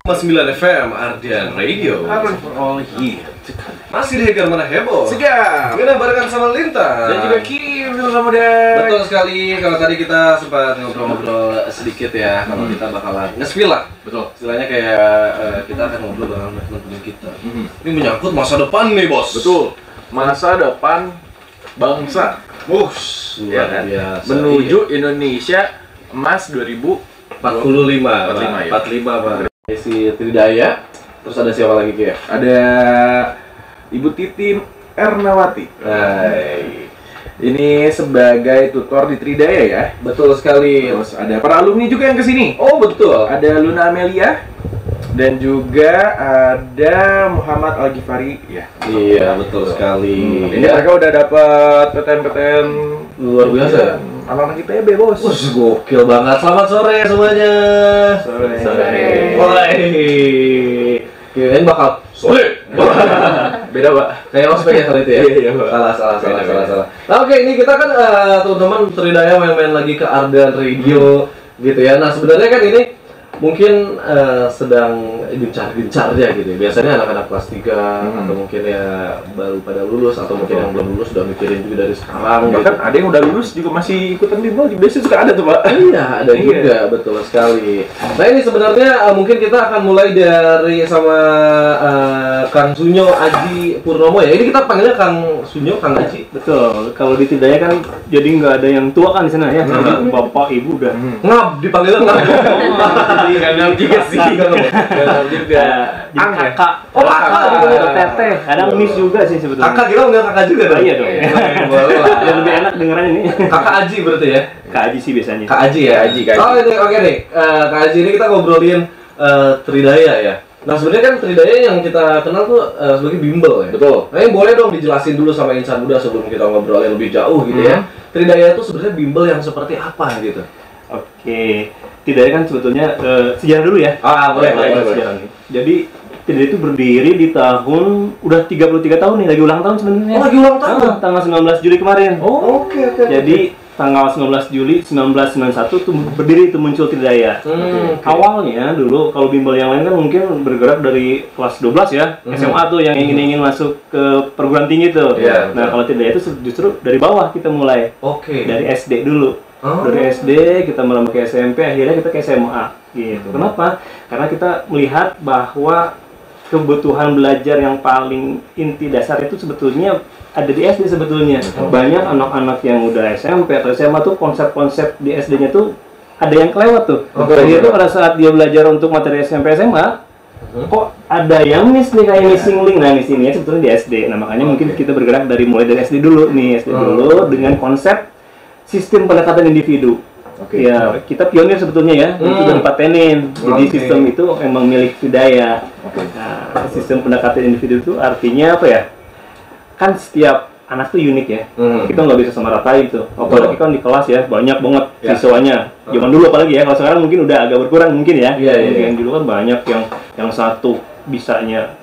9 FM Ardian Radio. Urban for all here. Masih di Hegar Mana Heboh. Segar. Kita barengan sama Lintas. Dan juga Kim sama Dek. Betul sekali. Kalau tadi kita sempat ngobrol-ngobrol sedikit ya. Kalau kita bakalan nge-spill lah. Betul. Istilahnya kayak kita akan ngobrol dengan teman-teman kita. Ini menyangkut masa depan nih, Bos. Betul. Masa depan bangsa. Ya kan? Biasa. Menuju Indonesia Emas 2045. 45 Pak. Si Tridaya. Terus ada siapa lagi Ki? Ada Ibu Titim Ernawati. Hai. Ini sebagai tutor di Tridaya ya. Betul sekali. Terus ada para alumni juga yang kesini. Oh betul. Ada Luna Amelia dan juga ada Muhammad Al-Ghifari ya. Iya betul sekali. Ini mereka udah dapat PTN luar biasa ya. Anak-anak IPB bos. Gokil banget. Selamat sore semuanya. Sore. Woi. Kirain bakal sore. Beda pak. Kayak ospek ya kali itu ya. Iya Pak. Salah. Nah oke, ini kita kan teman-teman Tridaya main-main lagi ke Ardian Radio gitu ya. Nah sebenarnya kan ini mungkin sedang gencar-gencarnya gitu ya. Biasanya anak-anak kelas 3 atau mungkin ya baru pada lulus atau mungkin yang belum lulus udah mikirin juga dari sekarang. Bahkan ada yang udah lulus juga masih ikutan bimbel. Biasanya suka ada tuh pak. Iya, ada juga, betul sekali. Nah ini sebenarnya mungkin kita akan mulai dari sama Kang Sunyo Aji Purnomo ya. Ini kita panggilnya Kang Sunyo, Kang Aji. Betul. Kalau di Tridaya kan jadi nggak ada yang tua kan di sana ya. Jadi bapak ibu udah Ngap, dipanggilnya ngap. Ganal juga sih. Ganal juga. jadi kakak. Oh, kakak gitu. juga. Teteh. Kadang miss juga sih sebetulnya. Kakak kira enggak kakak juga dong? Iya dong. Boleh lah. Yang lebih enak dengeran ini. Kakak Aji berarti ya? Kak Aji sih biasanya. Kak Aji ya? Kak Aji. Oh ini oke nih, Kak Aji ini kita ngobrolin Tridaya ya. Nah sebenarnya kan Tridaya yang kita kenal tuh sebagai bimbel ya. Betul. Nah ini boleh dong dijelasin dulu sama insan muda sebelum kita ngobrolin lebih jauh gitu ya. Tridaya itu sebenarnya bimbel yang seperti apa gitu? Oke. Tridaya kan sebetulnya sejarah dulu ya. Boleh. Sejarah nih. Jadi Tridaya itu berdiri di tahun udah 33 tahun nih, lagi ulang tahun sebenarnya. Oh lagi ulang tahun? Tanggal 19 Juli kemarin. Oh oke. Jadi tanggal 19 Juli 1991 tuh berdiri itu muncul Tridaya. Awalnya dulu kalau bimbel yang lain kan mungkin bergerak dari kelas 12 ya, SMA tuh yang ingin masuk ke perguruan tinggi tuh. Iya, Nah kalau Tridaya itu justru dari bawah kita mulai. Oke. Dari SD dulu. Dari SD kita melamar ke SMP, akhirnya kita ke SMA gitu. Kenapa? Karena kita melihat bahwa kebutuhan belajar yang paling inti dasar itu sebetulnya ada di SD sebetulnya. Banyak anak-anak yang udah SMP atau SMA tuh konsep-konsep di SD-nya tuh ada yang kelewat tuh. Jadi itu pada saat dia belajar untuk materi SMP SMA, kok ada yang miss nih kayak missing link. Nah missing linknya sebetulnya di SD. Nah makanya mungkin kita bergerak mulai dari SD dulu nih, SD dulu dengan konsep sistem pendekatan individu. Ya, kita pionir sebetulnya ya, itu udah dipatenin. Jadi sistem itu emang milik Tridaya. Nah, sistem pendekatan individu itu artinya apa ya? Kan setiap anak tuh unik ya. Kita nggak bisa sama ratain tuh. Apalagi kan di kelas ya, banyak banget siswanya. Zaman dulu apalagi ya, kalau sekarang mungkin udah agak berkurang mungkin ya. Yang dulu kan banyak yang satu bisanya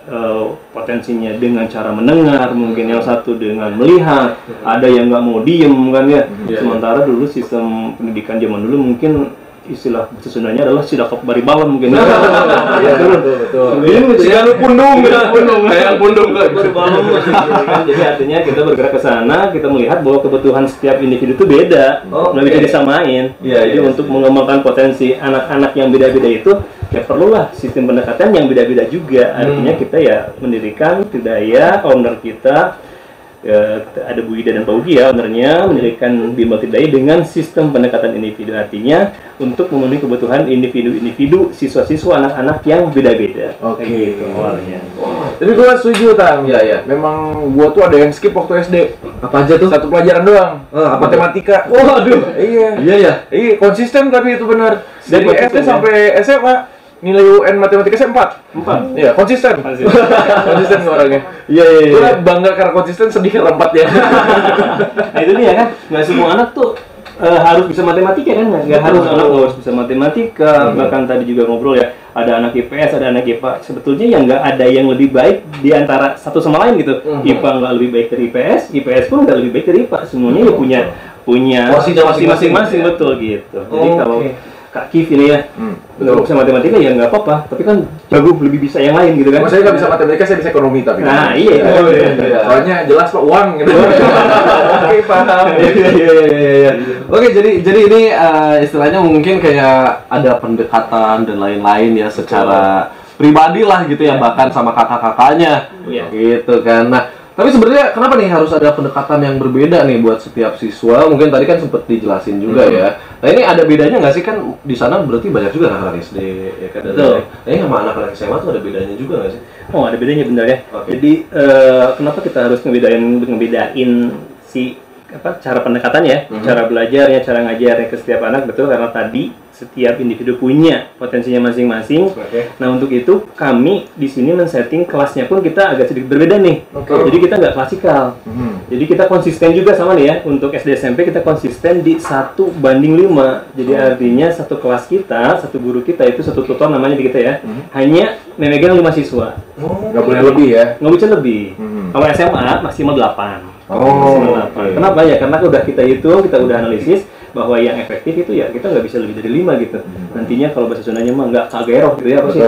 potensinya dengan cara mendengar, mungkin yang satu dengan melihat, ada yang nggak mau diem kan ya. Sementara dulu sistem pendidikan zaman dulu mungkin istilah sesudahnya adalah sidakop baribawan mungkin. Betul. Sidalu pundung kayak pundung Baribawan. Jadi artinya kita bergerak ke sana, kita melihat bahwa kebutuhan setiap individu itu beda, nggak bisa disamain. Jadi untuk mengembangkan potensi anak-anak yang beda-beda itu, ya perlulah sistem pendekatan yang beda-beda juga. Artinya kita ya mendirikan Tridaya, owner kita ada Bu Ida dan Pak Ugi ya, ownernya mendirikan bimbel Tridaya dengan sistem pendekatan individu. Artinya untuk memenuhi kebutuhan individu siswa-siswa anak-anak yang beda-beda. Gitu awalnya. Tapi gua setuju Tang. Iya. Memang gua tuh ada yang skip waktu SD. Apa aja tuh? Satu pelajaran doang. Matematika. Waduh. Iya, konsisten tapi itu benar. Dari SD sampai SMA nilai UN matematika saya 4. Iya, konsisten. Konsisten orangnya. Iya. Gue bangga karena konsisten, sedih karena 4 ya. Nah itu dia kan, nggak semua anak tuh harus bisa matematika kan, nggak harus anak harus bisa matematika. Bahkan tadi juga ngobrol ya, ada anak IPS, ada anak IPA. Sebetulnya yang nggak ada yang lebih baik di antara satu sama lain gitu. IPA nggak lebih baik dari IPS, IPS pun nggak lebih baik dari IPA. Semuanya ya punya porsi masing-masing, betul gitu. Jadi kalau Kak Kif ini ya, nggak bisa matematika ya nggak apa-apa, tapi kan jago lebih bisa yang lain gitu kan. Saya nggak bisa matematika, saya bisa ekonomi tapi. Nah iya itu. Soalnya jelas Pak uang gitu. Oke paham. Iya. Oke, jadi ini istilahnya mungkin kayak ada pendekatan dan lain-lain ya secara pribadi lah gitu ya, bahkan sama kakak-kakaknya gitu kan. Nah, tapi sebenarnya kenapa nih harus ada pendekatan yang berbeda nih buat setiap siswa? Mungkin tadi kan sempat dijelasin juga ya. Nah ini ada bedanya nggak sih, kan di sana berarti banyak juga anak-anak SD ya kan? Betul. Nah ini sama anak-anak SMA tuh ada bedanya juga nggak sih? Oh ada bedanya benar ya. Oke. Jadi kenapa kita harus ngebedain si cara pendekatannya, cara belajarnya, cara ngajarnya ke setiap anak, betul, karena tadi setiap individu punya potensinya masing-masing. Nah untuk itu kami di sini men-setting kelasnya pun kita agak sedikit berbeda nih. Jadi kita nggak klasikal. Jadi kita konsisten juga sama nih ya, untuk SD SMP kita konsisten di 1:5. Jadi artinya satu kelas kita, satu guru kita itu satu tutor namanya di kita ya, hanya memegang 5 siswa. Nggak boleh lebih ya? Nggak bisa lebih. Kalau SMA maksimal 8. Kenapa ya? Karena udah kita hitung, kita udah analisis bahwa yang efektif itu ya kita nggak bisa lebih dari 5 gitu. Nantinya kalau bahasa Sundanya mah nggak kagerok gitu ya, apa sih?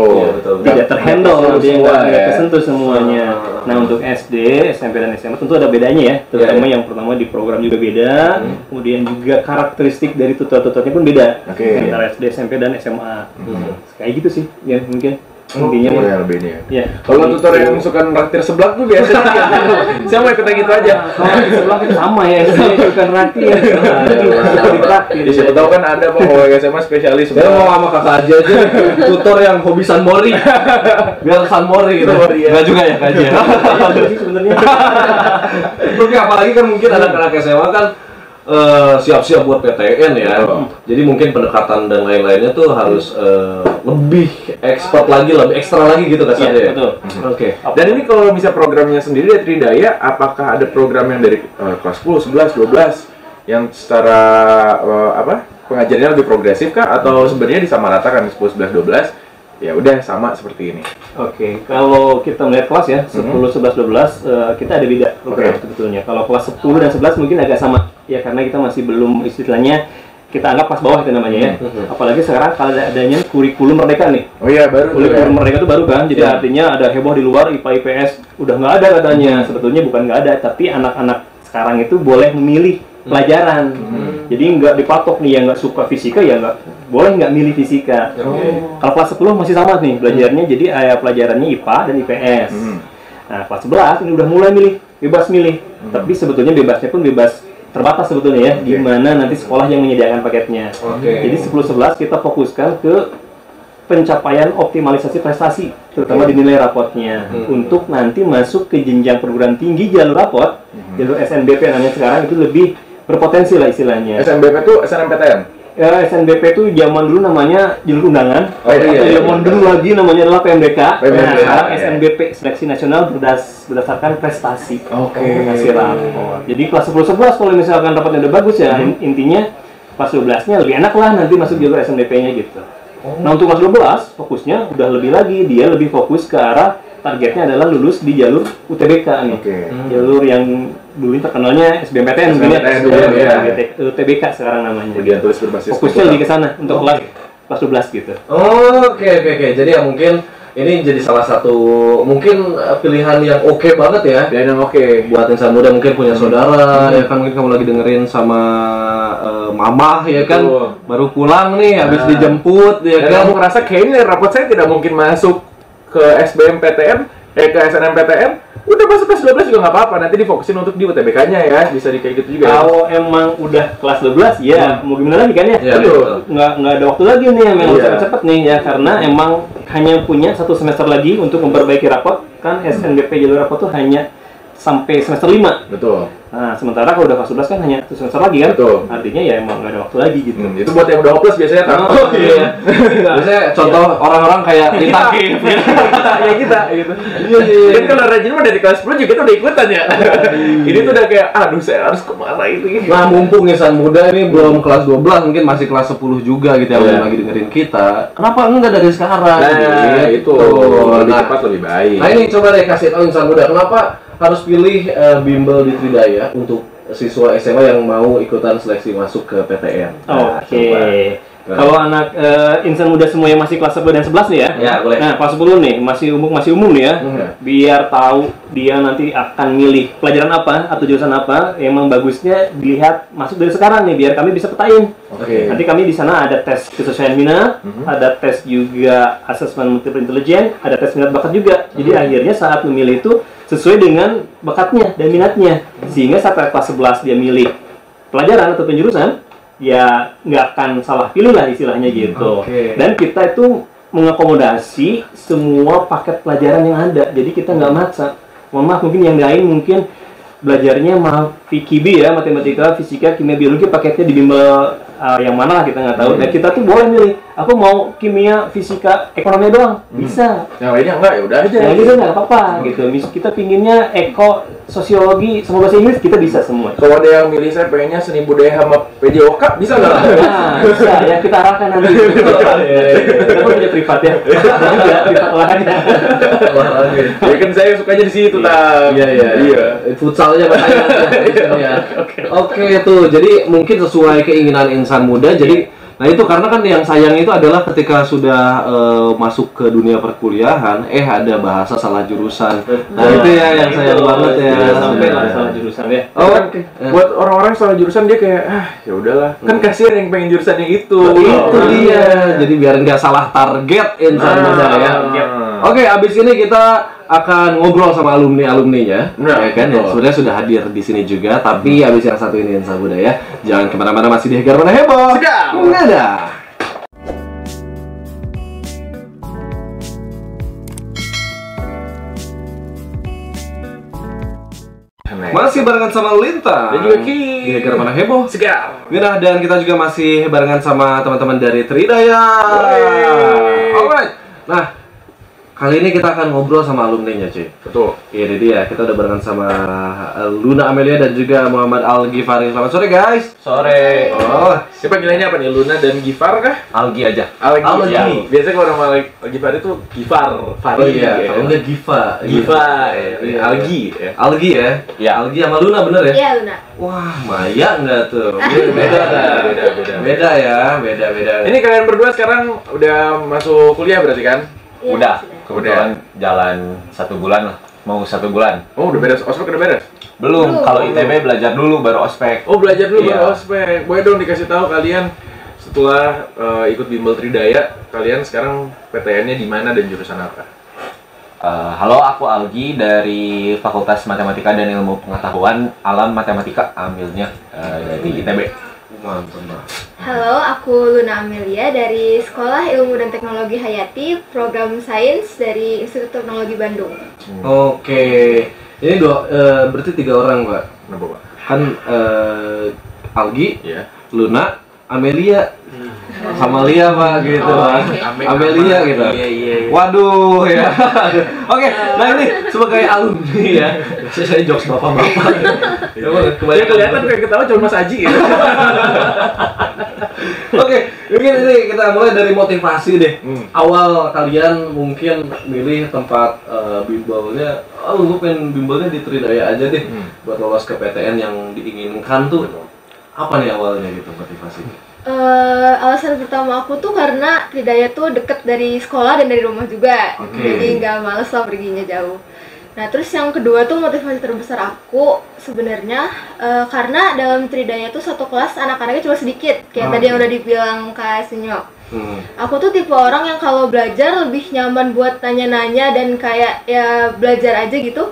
Tidak terhandle, dia nggak kesentuh semuanya. Nah untuk SD, SMP dan SMA tentu ada bedanya ya. Terutama yang pertama di program juga beda, kemudian juga karakteristik dari tutor-tutornya pun beda antara SD, SMP dan SMA. Kayak gitu sih, ya mungkin. Intinya lebih ini ya. Ya. Kalau tutor yang suka traktir seblak tuh biasanya saya mau ikut gitu aja. Kalau di sebelah kan sama ya, bukan traktir. Jadi siapa tahu kan ada Pak SMA spesialis. Saya mau sama kakak aja tutor yang hobi Sanmori. Biar Sanmori gitu. Enggak juga ya kajian. Sebenarnya. Oke, apalagi kan mungkin anak-anak SMA kan siap-siap buat PTN ya. Jadi mungkin pendekatan dan lain-lainnya tuh harus lebih expert lagi, lebih ekstra lagi gitu kasarnya ya. Betul. Oke. Dan ini kalau bisa programnya sendiri dari Tridaya, apakah ada program yang dari kelas 10, 11, 12 yang secara pengajarannya lebih progresif kah, atau sebenarnya disamaratakan 10, 11, 12 ya udah sama seperti ini? Oke, kalau kita melihat kelas ya 10, 11, 12 kita ada beda program sebetulnya. Kalau kelas 10 dan 11 mungkin agak sama ya, karena kita masih belum istilahnya kita anggap kelas bawah itu namanya ya. Apalagi sekarang kalau adanya kurikulum merdeka nih. Oh iya, baru kurikulum merdeka itu baru kan. Jadi artinya ada heboh di luar IPA IPS udah nggak ada katanya. Sebetulnya bukan nggak ada, tapi anak-anak sekarang itu boleh memilih pelajaran. Jadi nggak dipatok nih, yang nggak suka fisika ya nggak milih fisika. Kalau kelas 10 masih sama nih belajarnya, jadi pelajarannya IPA dan IPS. Nah kelas 11 ini udah mulai bebas milih. Tapi sebetulnya bebasnya pun bebas terbatas sebetulnya ya, gimana nanti sekolah yang menyediakan paketnya. Jadi 10-11 kita fokuskan ke pencapaian optimalisasi prestasi, terutama di nilai rapotnya, untuk nanti masuk ke jenjang perguruan tinggi jalur rapot, jalur SNBP namanya sekarang, itu lebih berpotensi lah istilahnya. SNBP itu SNMPTN? Ya, SNBP itu zaman dulu namanya jalur undangan, zaman dulu lagi namanya adalah PMDK. Nah, sekarang SNBP, Seleksi Nasional berdasarkan prestasi. Kasih rapor. Jadi kelas 10-11 kalau misalkan rapotnya udah bagus ya, intinya kelas 12-nya lebih enak lah nanti masuk jalur SNBP-nya gitu. Nah untuk kelas 12 fokusnya udah lebih lagi, dia lebih fokus ke arah targetnya adalah lulus di jalur UTBK nih. Jalur yang dulu terkenalnya SBMPTN mungkin ya. UTBK sekarang namanya. Ujian tulis berbasis fokusnya lebih ke sana untuk kelas 12 gitu. Oke. Jadi ya mungkin ini jadi salah satu mungkin pilihan yang oke banget ya. Pilihan yang oke buat insan muda, mungkin punya saudara ya kan, mungkin kamu lagi dengerin sama mamah ya kan, baru pulang nih habis dijemput ya kan. Kamu ngerasa kayaknya rapot saya tidak mungkin masuk ke SBMPTN, ke SNMPTN, udah masuk kelas 12 juga nggak apa-apa, nanti difokusin untuk di UTBK-nya ya, bisa di kayak gitu juga. Kalau emang udah kelas 12 ya mau gimana lagi kan ya? Nggak ada waktu lagi nih, memang cepet-cepet nih ya, karena emang hanya punya 1 semester lagi untuk memperbaiki rapot, kan SNBP jalur rapot tuh hanya sampai semester 5. Betul. Nah, sementara kalau udah kelas 11 kan hanya 1 semester lagi kan? Betul. Artinya ya emang nggak ada waktu lagi gitu. Itu buat yang udah hopeless biasanya kan? Iya. Biasanya contoh orang-orang kayak Itakif ya kita gitu. Iya. Kan kalau rajin mah dari kelas 10 juga kita udah ikutan ya. Ini tuh udah kayak, aduh saya harus kemana ini. Nah mumpung insan muda ini belum kelas 12, mungkin masih kelas 10 juga gitu yang lagi dengerin kita. Kenapa enggak dari sekarang? Nah itu lebih cepat lebih baik. Nah ini coba deh kasih tahu insan muda, kenapa harus pilih bimbel di Tridaya untuk siswa SMA yang mau ikutan seleksi masuk ke PTN. Oke. Kalau anak insan muda semua yang masih kelas 10 dan 11 nih ya. Ya, boleh. Nah, kelas 10 nih, masih umum nih ya. Biar tahu dia nanti akan milih pelajaran apa atau jurusan apa, emang bagusnya dilihat masuk dari sekarang nih biar kami bisa petain. Oke. Nanti kami di sana ada tes kesesuaian minat, ada tes juga asesmen multiple intelligence, ada tes minat bakat juga. Jadi akhirnya saat memilih itu sesuai dengan bakatnya dan minatnya. Sehingga saat kelas 11 dia milih pelajaran atau penjurusan, ya nggak akan salah pilih lah istilahnya gitu. Dan kita itu mengakomodasi semua paket pelajaran yang ada, jadi kita nggak maksa. Mohon maaf, mungkin yang lain mungkin belajarnya FIKIB ya, matematika, fisika, kimia, biologi, paketnya di bimbel yang mana lah kita nggak tahu. Dan kita tuh boleh milih, aku mau kimia, fisika, ekonomi doang, bisa. Yang lainnya enggak, ya udah aja. Yang itu nggak apa-apa gitu. Kita pinginnya eko, sosiologi, sama bahasa Inggris, kita bisa semua. Kalau ada yang milih saya pengennya seni budaya sama PJOK, bisa nggak? Nah, bisa ya, kita arahkan nanti. Kita pun punya privat ya. Juga privat olahraganya. Ya kan saya sukanya di situ, Tang. Iya. Futsalnya banyak. Oke tuh. Jadi mungkin sesuai keinginan insan muda. Jadi nah itu karena kan yang sayang itu adalah ketika sudah masuk ke dunia perkuliahan, ada bahasa salah jurusan. Nah itu ya yang sayang banget ya. Sampai salah jurusan ya. Oke. Buat orang-orang salah jurusan dia kayak ya udahlah. Kan kasihan yang pengen jurusannya itu. Itu dia. Jadi biar nggak salah target insan muda ya. Oke, abis ini kita akan ngobrol sama alumni-alumninya, ya kan? Ya, sebenarnya sudah hadir di sini juga, tapi abis yang satu ini insan muda ya. Jangan kemana-mana, masih di Hegar Mana Heboh. Nggak ada. Masih barengan sama Lintang dan juga Ki di Hegar Mana Heboh. Segar. Nah, dan kita juga masih barengan sama teman-teman dari Tridaya. Alright. Nah, kali ini kita akan ngobrol sama alumninya, cuy. Betul. Ini dia, kita udah barengan sama Luna Amelia dan juga Muhammad Al-Ghifari. Selamat sore, guys. Sore. Oh, Siapa nilainya apa nih? Luna dan Gifar kah? Algi aja. Algi. Ya. Biasanya kalau nama Gifar itu Gifar. oh iya, kalau enggak Giva. Iya. Algi. Ya. Algi ya? Iya. Algi sama Luna, bener ya? Iya, Luna. Wah, Maya enggak tuh? Beda. Beda ya, beda. Ini kalian berdua sekarang udah masuk kuliah berarti kan? Iya, Udah. sudah. Kebetulan jalan 1 bulan lah. Mau 1 bulan. Oh, udah beres. Ospek udah beres? Belum. Kalau ITB belajar dulu baru ospek. Oh, belajar dulu Iya. baru ospek. Boleh dong dikasih tahu kalian setelah ikut bimbel Tridaya, kalian sekarang PTN-nya di mana dan jurusan apa? Halo, aku Algi dari Fakultas Matematika dan Ilmu Pengetahuan Alam Matematika, ambilnya dari ITB. Mantap. Halo, aku Luna Amelia dari Sekolah Ilmu dan Teknologi Hayati, Program Sains dari Institut Teknologi Bandung. Oke. Ini berarti 3 orang, Mbak. Kenapa, Pak? Kan Algi, Iya. Luna, Amelia, sama Lia Pak gitu. Amelia gitu. Iya. Waduh ya. Oke, nah ini sebagai alumni ya. Saya jokes bapak-bapak. Ya, Ya kelihatan kayak ketawa cuma Mas Aji gitu. Oke, mungkin ini kita mulai dari motivasi deh. Awal kalian mungkin milih tempat bimbelnya, lu pengen bimbelnya di Tridaya aja deh buat lolos ke PTN yang diinginkan tuh. Apa nih awalnya gitu motivasinya? Alasan pertama aku tuh karena Tridaya tuh deket dari sekolah dan dari rumah juga. Jadi nggak males lah perginya jauh. Nah, terus yang kedua tuh motivasi terbesar aku sebenarnya karena dalam Tridaya tuh satu kelas anak-anaknya cuma sedikit, kayak tadi yang udah dibilang Kak Sinyok. Aku tuh tipe orang yang kalau belajar lebih nyaman buat nanya-nanya dan kayak ya belajar aja gitu.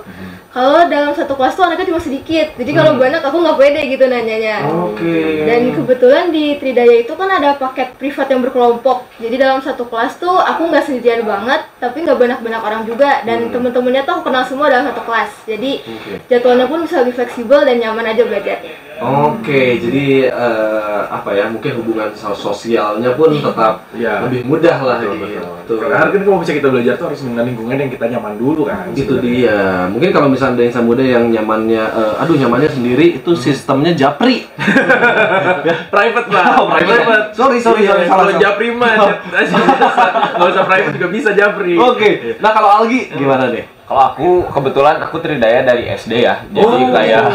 Kalau dalam satu kelas tuh anaknya cuma sedikit, jadi kalau banyak aku nggak pede gitu nanyanya. Dan kebetulan di Tridaya itu kan ada paket privat yang berkelompok, jadi dalam satu kelas tuh aku nggak sendirian banget, tapi nggak banyak-banyak orang juga, dan temen-temennya tuh aku kenal semua dalam satu kelas, jadi jadwalnya pun bisa lebih fleksibel dan nyaman aja belajarnya. Oke, jadi apa ya, mungkin hubungan sosialnya pun tetap lebih mudah lah gitu. Karena kan kalau bisa kita belajar tuh harus dengan lingkungan yang kita nyaman dulu kan. Itu dia. Mungkin kalau misalnya ada insan muda yang nyamannya, nyamannya sendiri, itu sistemnya japri. Private lah. Oh, private. Sorry, Kalau salah. japri mah nggak usah private juga bisa japri. Oke. Nah kalau Algi gimana deh? Kalau aku kebetulan aku Tridaya dari SD ya. Jadi kayak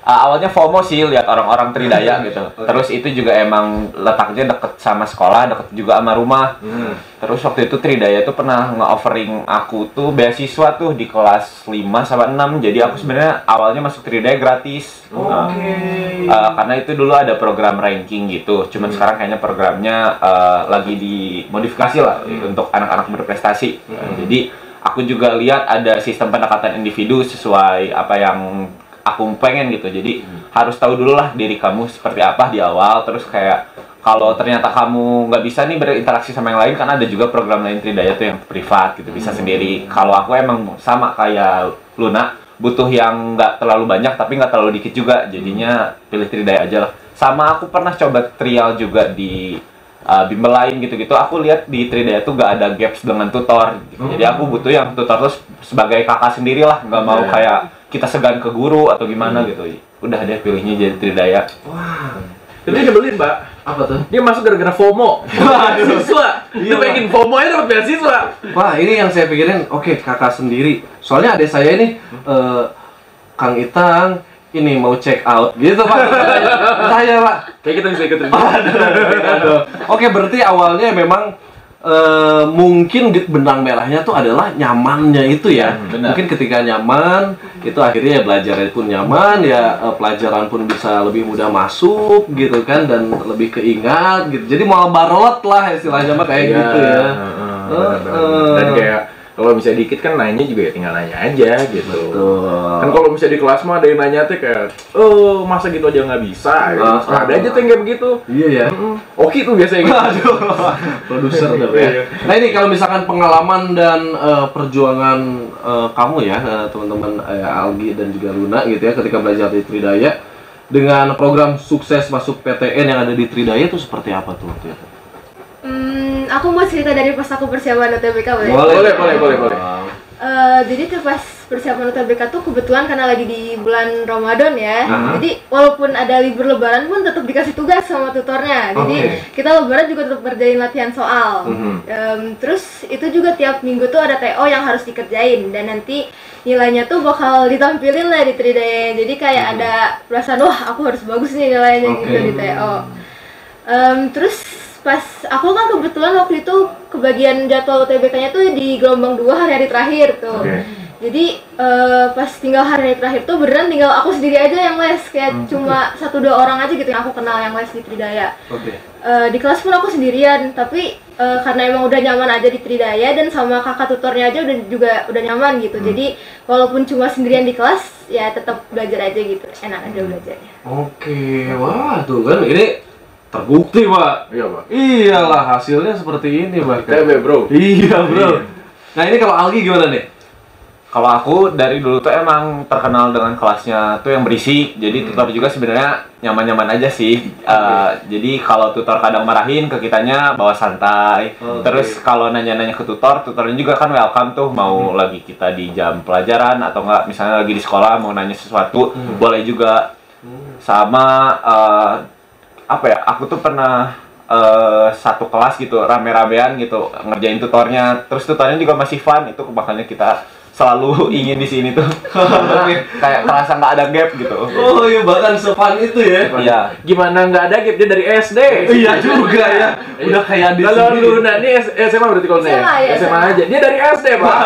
awalnya FOMO sih lihat orang-orang Tridaya gitu. Terus itu juga emang letaknya deket sama sekolah, deket juga sama rumah. Terus waktu itu Tridaya tuh pernah nge-offering aku tuh beasiswa tuh di kelas 5 sama 6. Jadi aku sebenarnya awalnya masuk Tridaya gratis. Karena itu dulu ada program ranking gitu. Cuman sekarang kayaknya programnya lagi dimodifikasi lah untuk anak-anak berprestasi. Jadi aku juga lihat ada sistem pendekatan individu sesuai apa yang aku pengen gitu. Jadi harus tahu dulu lah diri kamu seperti apa di awal. Terus kayak kalau ternyata kamu nggak bisa nih berinteraksi sama yang lain, kan ada juga program lain Tridaya tuh yang privat gitu, bisa sendiri. Kalau aku emang sama kayak Luna, butuh yang nggak terlalu banyak tapi nggak terlalu dikit juga. Jadinya pilih Tridaya aja lah. Sama aku pernah coba trial juga di bimbel lain gitu-gitu. Aku lihat di Tridaya tuh nggak ada gaps dengan tutor gitu. Jadi aku butuh yang tutor tuh sebagai kakak sendiri lah, nggak mau kayak kita segan ke guru atau gimana gitu. Udah deh pilihnya jadi Tridaya. Wah. Tapi nyebelin, Mbak. Apa tuh? Dia masuk gara-gara FOMO. Beasiswa. Dia bikin FOMO aja dapat beasiswa. Wah, ini yang saya pikirin. Oke, kakak sendiri. Soalnya adik saya ini Kang Itang ini mau check out gitu, Pak. Saya, Pak. Kayak kita bisa ikut. Oke, berarti awalnya memang mungkin benang merahnya tuh adalah nyamannya itu ya. Mungkin ketika nyaman itu akhirnya ya belajarnya pun nyaman ya, pelajaran pun bisa lebih mudah masuk gitu kan, dan lebih keingat gitu. Jadi mau barot lah istilahnya mah kayak gitu ya. Dan kayak kalau bisa dikit kan nanya juga ya tinggal nanya aja gitu. Betul. Kan kalau bisa di kelas mah ada yang nanya tuh kayak, masa gitu aja nggak bisa? Gitu. Ada aja tuh yang kayak begitu. Iya ya. Oke tuh biasanya gitu. Aduh, produser udah ya. Nah ini kalau misalkan pengalaman dan perjuangan kamu ya, teman-teman Algi dan juga Luna gitu ya, ketika belajar di Tridaya dengan program sukses masuk PTN yang ada di Tridaya itu seperti apa tuh waktu itu? Aku mau cerita dari pas aku persiapan UTBK boleh? Boleh. Jadi tuh pas persiapan UTBK tuh kebetulan karena lagi di bulan Ramadan ya. Jadi walaupun ada libur lebaran pun tetap dikasih tugas sama tutornya. Jadi kita lebaran juga tetap kerjain latihan soal. Terus itu juga tiap minggu tuh ada TO yang harus dikerjain, dan nanti nilainya tuh bakal ditampilin lah di Tridaya. Jadi kayak ada perasaan, wah aku harus bagus nih nilainya gitu di TO. Terus pas aku kan kebetulan waktu itu kebagian jadwal UTBK-nya tuh di gelombang 2 hari-hari terakhir tuh. Jadi pas tinggal hari-hari terakhir tuh beneran tinggal aku sendiri aja yang les, kayak cuma 1-2 orang aja gitu yang aku kenal yang les di Tridaya. Di kelas pun aku sendirian, tapi karena emang udah nyaman aja di Tridaya dan sama kakak tutornya aja udah nyaman gitu. Jadi walaupun cuma sendirian di kelas ya tetap belajar aja gitu, enak aja belajarnya. Wah tuh kan ini terbukti, Pak. Iya, Pak. Iyalah hasilnya seperti ini, Pak. Bro. Iya, Bro. Nah, ini kalau Algi gimana nih? Kalau aku dari dulu tuh emang terkenal dengan kelasnya tuh yang berisik. Jadi tutor juga sebenarnya nyaman-nyaman aja sih. Jadi kalau tutor kadang marahin ke kitanya bawa santai. Terus kalau nanya-nanya ke tutornya juga kan welcome tuh, mau lagi kita di jam pelajaran atau enggak misalnya lagi di sekolah mau nanya sesuatu, boleh juga. Sama apa ya, aku tuh pernah satu kelas gitu rame-ramean gitu ngerjain tutornya, terus tutornya juga masih fun, itu makanya kita selalu ingin di sini tuh. Kayak terasa nggak ada gap gitu. Oh iya, bahkan se-fun itu ya. Iya. Gimana nggak ada gap, dia dari SD. Iya juga ya. Udah kayak di Kalau Luna nih SMA berarti kalau SMA aja. Dia dari SD, Pak.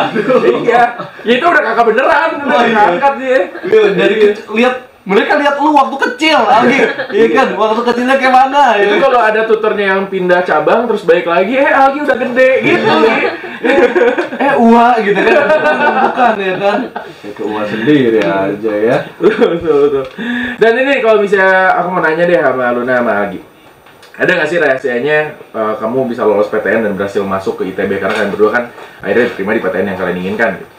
Iya. Ya itu udah kakak beneran, udah ngangkat dia. Dari lihat mereka lihat lu waktu kecil, Algi. Iya kan, waktu kecilnya kayak mana ya. Itu kalau ada tutornya yang pindah cabang terus balik lagi, Algi udah gede gitu. Uwa gitu kan. Bukan ya kan. Ya ke Uwa sendiri aja ya. Betul. Dan ini kalau misalnya aku mau nanya deh sama Luna sama Algi. Ada nggak sih rahasianya kamu bisa lolos PTN dan berhasil masuk ke ITB, karena kalian berdua kan akhirnya diterima di PTN yang kalian inginkan gitu?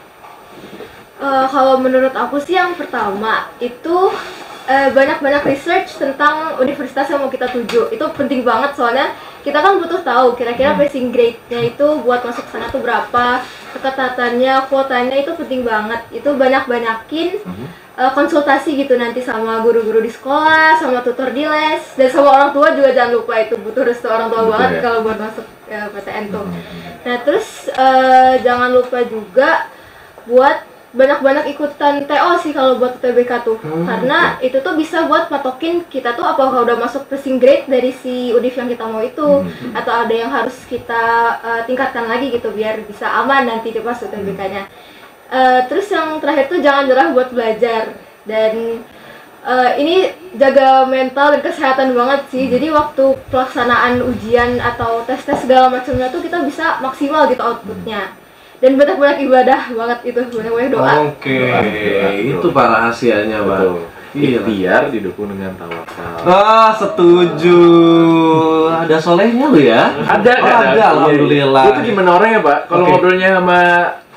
Kalau menurut aku sih yang pertama itu banyak-banyak research tentang universitas yang mau kita tuju. Itu penting banget soalnya kita kan butuh tahu kira-kira passing grade-nya itu buat masuk sana tuh berapa, keketatannya, kuotanya, itu penting banget. Itu banyak-banyakin konsultasi gitu nanti sama guru-guru di sekolah, sama tutor di les, dan sama orang tua juga jangan lupa, itu butuh restu orang tua banget kalau buat masuk PTN tuh. Nah terus jangan lupa juga buat banyak-banyak ikutan TO sih kalau buat UTBK tuh. Karena itu tuh bisa buat patokin kita tuh apakah udah masuk passing grade dari si univ yang kita mau itu, atau ada yang harus kita tingkatkan lagi gitu biar bisa aman nanti pas UTBK-nya. Terus yang terakhir tuh jangan nyerah buat belajar, dan ini jaga mental dan kesehatan banget sih. Jadi waktu pelaksanaan ujian atau tes-tes segala macamnya tuh kita bisa maksimal gitu outputnya. Dan banyak-banyak ibadah banget itu, banyak-banyak doa. Oke, itu Pak rahasianya, Pak. Iya. Ikhtiar didukung dengan tawakal. Setuju. Ada solehnya lu ya? Ada, alhamdulillah. Itu gimana orangnya, Pak? Kalau ngobrolnya sama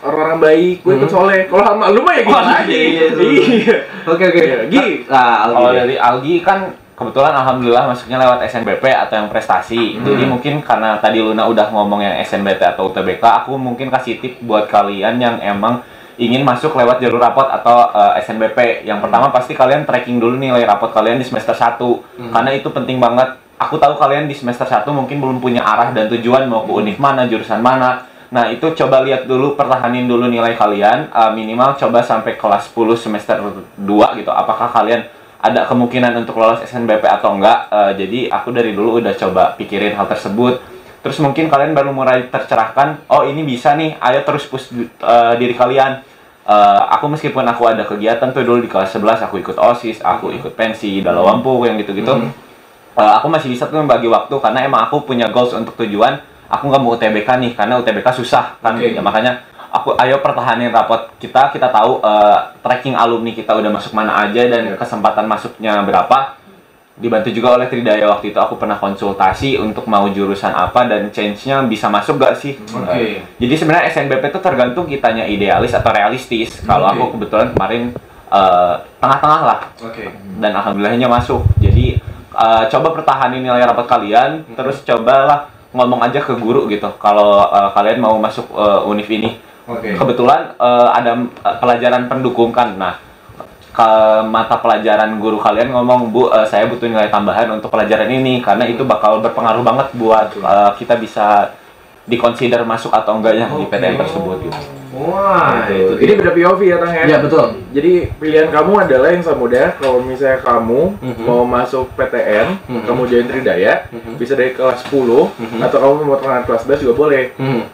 orang-orang baik, gue ikut soleh. Kalau sama lu mah ya gimana aja. Iya. Oke. Gi. Kalau dari Algi kan kebetulan alhamdulillah masuknya lewat SNBP atau yang prestasi. Jadi mungkin karena tadi Luna udah ngomong yang SNBP atau UTBK, aku mungkin kasih tip buat kalian yang emang ingin masuk lewat jalur rapot atau SNBP. Yang pertama pasti kalian tracking dulu nilai rapot kalian di semester 1. Karena itu penting banget. Aku tahu kalian di semester 1 mungkin belum punya arah dan tujuan mau ke univ mana, jurusan mana. Nah, itu coba lihat dulu, pertahanin dulu nilai kalian. Minimal coba sampai kelas 10 semester 2 gitu. Apakah kalian ada kemungkinan untuk lolos SNBP atau enggak. Jadi aku dari dulu udah coba pikirin hal tersebut. Terus mungkin kalian baru mulai tercerahkan, oh ini bisa nih, ayo terus push diri kalian. Aku meskipun aku ada kegiatan tuh dulu di kelas 11, aku ikut OSIS, aku ikut pensi, dalawampu, yang gitu-gitu. Aku masih bisa tuh membagi waktu, karena emang aku punya goals untuk tujuan. Aku nggak mau UTBK nih, karena UTBK susah kan. Ya, makanya ayo pertahanin rapot kita tahu tracking alumni kita udah masuk mana aja dan kesempatan masuknya berapa. Dibantu juga oleh Tridaya waktu itu, aku pernah konsultasi untuk mau jurusan apa dan change-nya bisa masuk gak sih. Jadi sebenarnya SNBP itu tergantung kitanya idealis atau realistis. Kalau aku kebetulan kemarin tengah-tengah lah, dan alhamdulillahnya masuk. Jadi coba pertahanin nilai rapot kalian, terus cobalah ngomong aja ke guru gitu kalau kalian mau masuk univ ini. Kebetulan ada pelajaran pendukung kan. Nah, ke mata pelajaran guru kalian ngomong, Bu, saya butuh nilai tambahan untuk pelajaran ini karena itu bakal berpengaruh banget buat kita bisa dikonsider masuk atau enggaknya di PTN tersebut gitu. Wah, itu. Ini beda POV ya, Tang ya? Iya, betul. Jadi pilihan kamu adalah yang semudah kalau misalnya kamu mau masuk PTN, kamu join Tridaya, bisa dari kelas 10 atau kamu mau tengah kelas 11 juga boleh.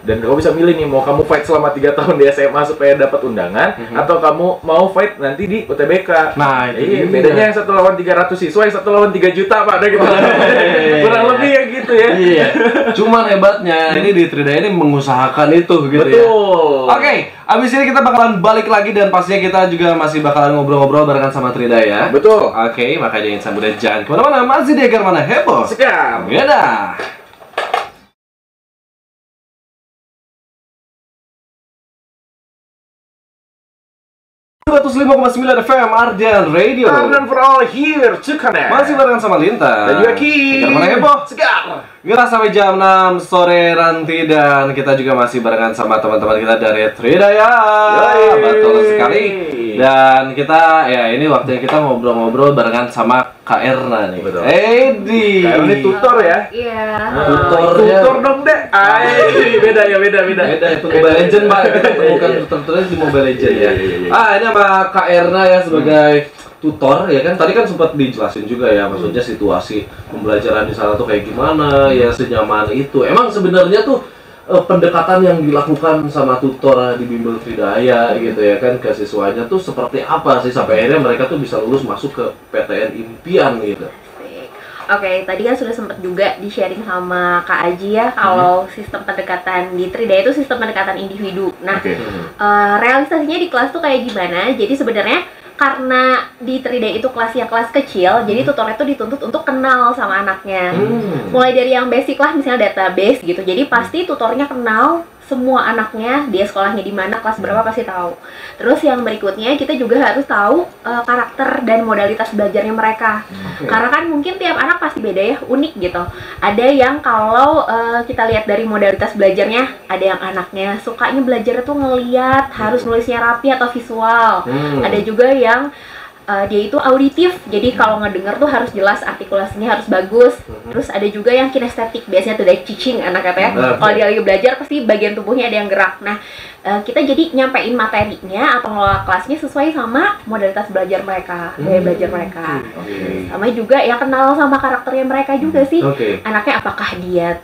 Dan kamu bisa milih nih, mau kamu fight selama 3 tahun di SMA supaya dapat undangan atau kamu mau fight nanti di UTBK. Nah, iya, bedanya yang 1 lawan 300 siswa, yang 1 lawan 3 juta, Pak. Ada gitu. Kurang lebih ya gitu ya. Iya. Cuman hebatnya ini di Tridaya ini mengusahakan itu gitu. Betul. Ya. Oke, abis ini kita bakalan balik lagi dan pastinya kita juga masih bakalan ngobrol-ngobrol barengan sama Tridaya. Betul. Oke, makanya jangan kemana-mana, masih di Agar Mana Heboh Sekam. Beda. 105,9 FM Ardian Radio. Ardian for all here to connect. Masih barengan sama Linta dan juga Ki. Agar Mana Heboh Segar. Kita sampai jam 6 sore nanti dan kita juga masih barengan sama teman-teman kita dari Tridaya. Betul sekali. Dan kita ya ini waktunya kita ngobrol-ngobrol barengan sama Kak Erna nih. Betul. Edi. Kak Erna ini tutor ya? Iya. Tutor dong, Dek. Beda ya, beda. Beda itu Mobile Legend, Pak. Kita temukan tutor-tutornya di Mobile Legend ya. Ini sama Kak Erna ya sebagai tutor ya kan. Tadi kan sempat dijelasin juga ya maksudnya situasi pembelajaran di sana tuh kayak gimana ya, senyaman itu. Emang sebenarnya tuh pendekatan yang dilakukan sama tutor di Bimbel Tridaya gitu ya kan ke siswanya tuh seperti apa sih sampai akhirnya mereka tuh bisa lulus masuk ke PTN impian gitu. Oke, tadi kan sudah sempat juga di-sharing sama Kak Aji ya kalau sistem pendekatan di Tridaya itu sistem pendekatan individu. Nah, realisasinya di kelas tuh kayak gimana? Jadi sebenarnya karena di Tridaya itu kelasnya kelas kecil, jadi tutornya tuh dituntut untuk kenal sama anaknya. Mulai dari yang basic lah, misalnya database gitu. Jadi pasti tutornya kenal semua anaknya, dia sekolahnya di mana, kelas berapa pasti tahu. Terus yang berikutnya kita juga harus tahu karakter dan modalitas belajarnya mereka. Karena kan mungkin tiap anak pasti beda ya, unik gitu. Ada yang kalau kita lihat dari modalitas belajarnya, ada yang anaknya sukanya belajar tuh ngeliat, harus nulisnya rapi atau visual. Ada juga yang dia itu auditif, jadi kalau ngedenger tuh harus jelas, artikulasinya harus bagus. Terus ada juga yang kinestetik, biasanya tuh dari cicing anak katanya. Kalau dia lagi belajar pasti bagian tubuhnya ada yang gerak. Nah, kita jadi nyampein materinya atau ngelola kelasnya sesuai sama modalitas belajar mereka, gaya belajar mereka. Sama juga ya kenal sama karakternya mereka juga sih. Anaknya apakah dia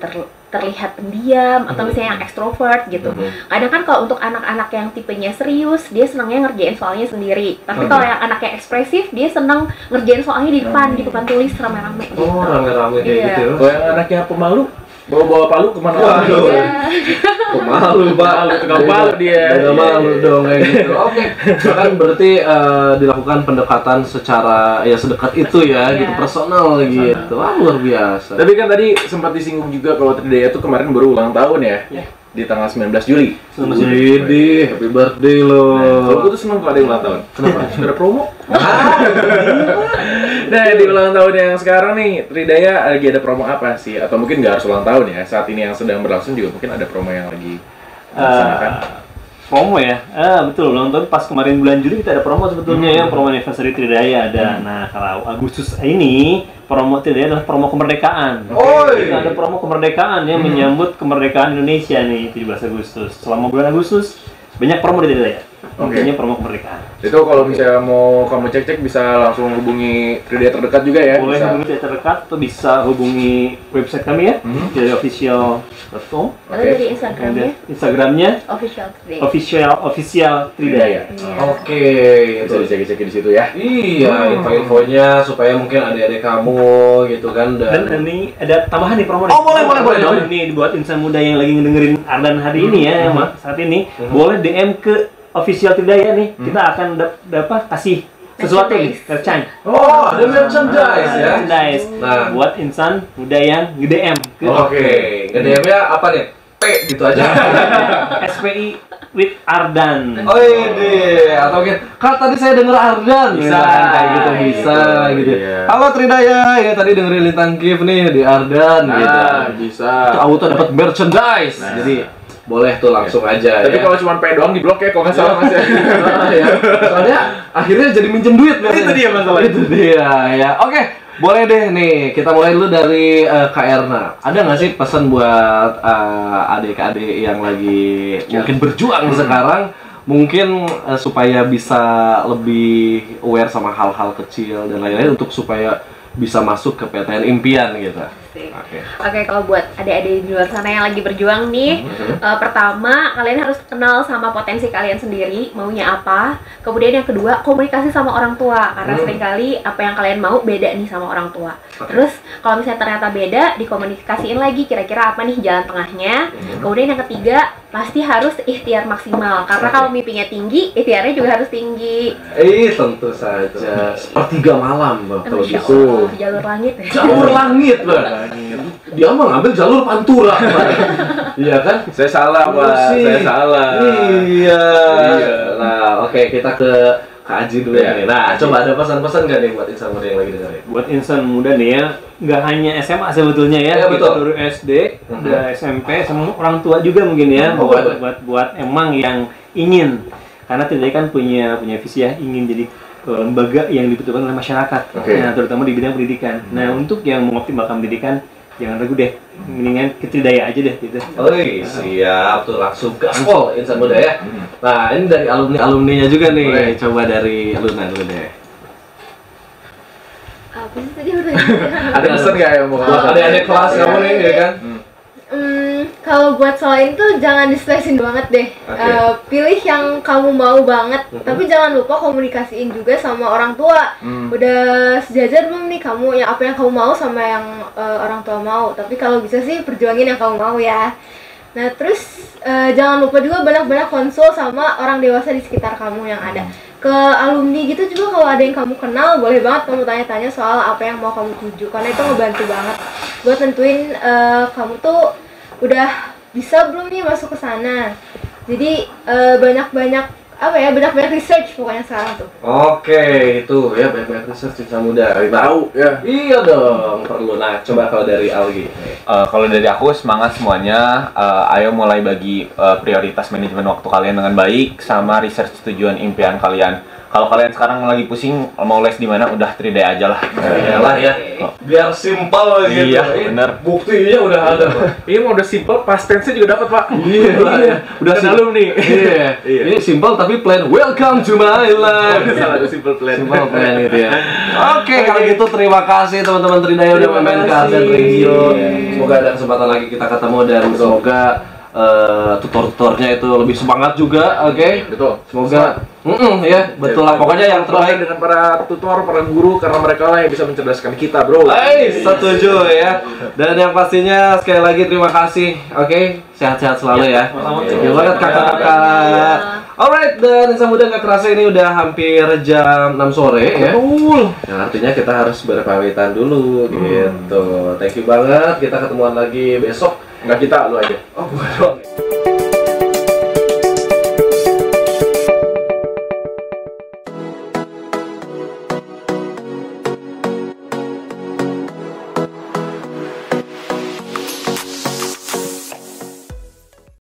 terlihat pendiam atau misalnya yang ekstrovert gitu. Kadang kan kalau untuk anak-anak yang tipenya serius, dia senangnya ngerjain soalnya sendiri. Tapi kalau yang anaknya ekspresif, dia senang ngerjain soalnya di depan tulis rame-rame gitu. Oh, rame-rame kayak gitu. Kalau yang anaknya pemalu, bawa palu kemana? Waduh. Pemalu, Pak. Tukang palu dia. Udah malu dong kayak gitu. Oke. Kan berarti dilakukan pendekatan secara ya sedekat itu ya, gitu, personal gitu. Wah, luar biasa. Tapi kan tadi sempat disinggung juga kalau Tridaya itu kemarin baru ulang tahun ya. Di tanggal 19 Juli. Jadi, happy birthday lo. Kalau gue tuh seneng kalau ada ulang tahun. Kenapa? Ada promo. Nah, di ulang tahun yang sekarang nih, Tridaya lagi ada promo apa sih? Atau mungkin nggak harus ulang tahun ya? Saat ini yang sedang berlangsung juga mungkin ada promo yang lagi dilaksanakan. Promo ya? Betul, ulang tahun pas kemarin bulan Juli kita ada promo sebetulnya ya, promo anniversary Tridaya ada. Nah, kalau Agustus ini, promo Tridaya adalah promo kemerdekaan. Kita ada promo kemerdekaan yang menyambut kemerdekaan Indonesia nih, 17 Agustus. Selama bulan Agustus, banyak promo di Tridaya. Intinya promo kemerdekaan. Itu kalau misalnya mau kamu cek-cek bisa langsung hubungi Tridaya terdekat juga ya? Boleh bisa hubungi Tridaya terdekat atau bisa hubungi website kami ya, tridayofficial.com. Atau dari Instagramnya, Instagramnya official Tridaya. Oke, bisa dicek-cek di situ ya. Iya, info-infonya supaya mungkin adik-adik kamu gitu kan Dan ini ada tambahan nih promo nih. Oh, boleh. Ini buat insan muda yang lagi ngedengerin Ardan hari ini ya, saat ini boleh DM ke official Tridaya nih. Kita akan dapat kasih sesuatu nih, merchandise. Oh, ada merchandise ya. Merchandise. Nah, Buat insan muda yang nge-DM ke nge-DM-nya apa nih? P gitu aja. SPI with Ardan. Oh iya, atau mungkin kan tadi saya dengar Ardan, bisa kayak gitu bisa gitu. Halo Tridaya, ini tadi dengerin Lintang Gift nih di Ardan gitu. Bisa. Auto dapat merchandise. Jadi boleh tuh langsung aja. Tapi ya. kalau cuma P doang di blok ya, kalau nggak salah Mas ya. Ya. Soalnya akhirnya jadi minjem duit. Itu dia masalah. Itu dia ya. Oke, boleh deh nih. Kita mulai dulu dari Kak Erna. Ada nggak sih pesan buat adik-adik yang lagi mungkin berjuang sekarang? Mungkin supaya bisa lebih aware sama hal-hal kecil dan lain-lain untuk supaya bisa masuk ke PTN impian gitu. Oke, kalau buat adik-adik di luar sana yang lagi berjuang nih, pertama kalian harus kenal sama potensi kalian sendiri, maunya apa. Kemudian yang kedua, komunikasi sama orang tua, karena seringkali apa yang kalian mau beda nih sama orang tua. Terus kalau misalnya ternyata beda, dikomunikasiin lagi kira-kira apa nih jalan tengahnya. Kemudian yang ketiga, pasti harus ikhtiar maksimal, karena kalau mimpinya tinggi, ikhtiarnya juga harus tinggi. Tentu saja. Sepertiga malam, kalau Masya gitu. Allah, jalur langit ya. Jalur langit, Bang. Dia mah ngambil jalur Pantura, Bang. Iya kan? Saya salah, Pak. Saya salah. Iya. Nah, oke, kita ke Kak Aji dulu ya. Nah, coba ada pesan-pesan nggak nih buat insan muda yang lagi dengerin? Buat insan muda nih ya, nggak hanya SMA sebetulnya ya, Iya, betul. kita dari SD, udah SMP, sama orang tua juga mungkin ya, buat emang yang ingin, karena Tridaya kan punya visi ya, ingin jadi lembaga yang dibutuhkan oleh masyarakat, nah, terutama di bidang pendidikan. Nah, untuk yang mengoptimalkan pendidikan, jangan ragu deh, mendingan ke Tridaya aja deh gitu. Siap tuh, langsung gaspol insan muda ya. Nah, ini dari alumninya juga nih. Coba dari Luna dulu deh. Apa sih tadi udah? Ada pesan nggak yang mau Buat adik-adik kelas kamu nih, ya kan? Kalau buat soal itu jangan diselesin banget deh. Pilih yang kamu mau banget, tapi jangan lupa komunikasiin juga sama orang tua. Udah sejajar belum nih kamu yang apa yang kamu mau sama yang orang tua mau. Tapi kalau bisa sih perjuangin yang kamu mau ya. Nah terus jangan lupa juga banyak-banyak konsul sama orang dewasa di sekitar kamu yang ada. Ke alumni gitu juga kalau ada yang kamu kenal, boleh banget kamu tanya-tanya soal apa yang mau kamu tuju, karena itu ngebantu banget buat nentuin kamu tuh udah bisa belum nih masuk ke sana. Jadi banyak-banyak research pokoknya sekarang tuh. Oke, itu ya banyak research insan muda. Tahu ya. Iya dong, perlu. Nah, coba kalau dari Algi. Kalau dari aku semangat semuanya. Ayo mulai bagi prioritas manajemen waktu kalian dengan baik, sama research tujuan impian kalian Kalau kalian sekarang lagi pusing mau les di mana, udah Tridaya aja lah. Yalah ya. Biar simpel gitu. Iya, benar. Buktinya udah ada, Pak. Ini mau udah simple, past tense-nya juga dapat, Pak. Iya, ya. Udah Kan alumni. Iya. Ini simpel tapi plan. Welcome to my life. Salah, ada simple plan. Simple plan gitu ya. Oke, kalau gitu terima kasih teman-teman Tridaya udah main ke Ardan Radio. Semoga ada kesempatan lagi kita ketemu dan semoga tutor-tutornya itu lebih semangat juga, oke? Betul. Semoga, ya, betul lah. Pokoknya yang terbaik dengan para tutor, para guru, karena mereka lah yang bisa mencerdaskan kita, bro. Setuju ya. Dan yang pastinya sekali lagi terima kasih, oke? Sehat-sehat selalu ya. Terima banget kakak-kakak. Alright, dan Insan Muda nggak kerasa ini udah hampir jam 6 sore ya. Betul. Yang artinya kita harus berpamitan dulu gitu. Thank you banget. Kita ketemuan lagi besok. Enggak kita, lu aja. Oh, gue doang.